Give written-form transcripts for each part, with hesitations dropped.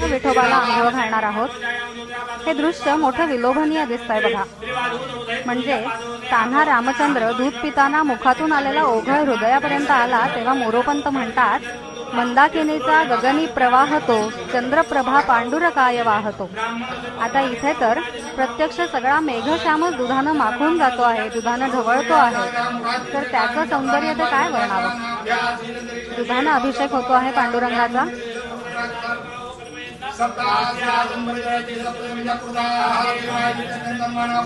विठोबाला आंघोळ घालणार आहोत। हे दृश्य मोठं विलोभनीय दिसतंय बघा। म्हणजे तान्हा रामचंद्र दूध पिताना मुखातून आलेला ओघळ हृदयापर्यंत आला तेव्हा मोरोपंत म्हणतात, मंदाकिनीचा गगनी प्रवाहतो, चंद्रप्रभा पांडुरकाय वाहतो। आता इथे तर प्रत्यक्ष सगळा मेघश्यामच दुधानं माखून जातो आहे, दुधानं ढवळतो आहे, तर त्याचं सौंदर्य ते काय वर्णावं। दुधानं अभिषेक होतो आहे पांडुरंगाचा।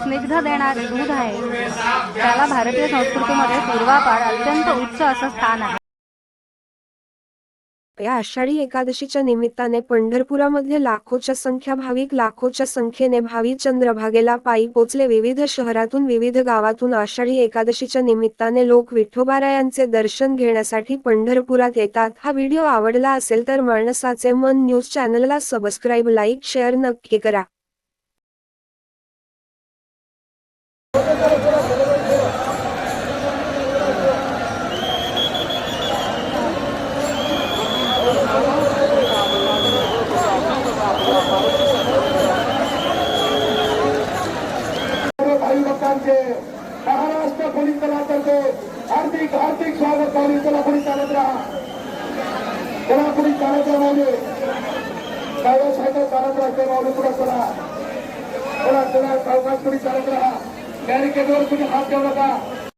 स्निग्ध देणारे दूध आहे, त्याला भारतीय संस्कृतीमध्ये पूर्वापार अत्यंत उच्च असं स्थान आहे। या आषाढी एकादशीच्या निमित्ताने पंढरपुरामध्ये लाखोच्या संख्येने भाविक चंद्रभागेला पायी पोचले। विविध शहरातून विविध गावातून आषाढी एकादशीच्या निमित्ताने लोक विठोबारायांचे दर्शन घेण्यासाठी पंढरपुरात येतात। हा व्हिडिओ आवडला असेल तर माणसाचे मन न्यूज चॅनलला सबस्क्राईब, लाईक, शेअर नक्की करा। महाराष्ट्र पोलीस दलातर्फे हार्दिक स्वागत। पोलीस चालत राहा, पोलीस चालत राहा, माऊली सायकल चालत राहते, माऊली पुढे चला, सावकाश पोलीस चालत राहा। बॅरिकेडवर कुठे हात ठेवू नका।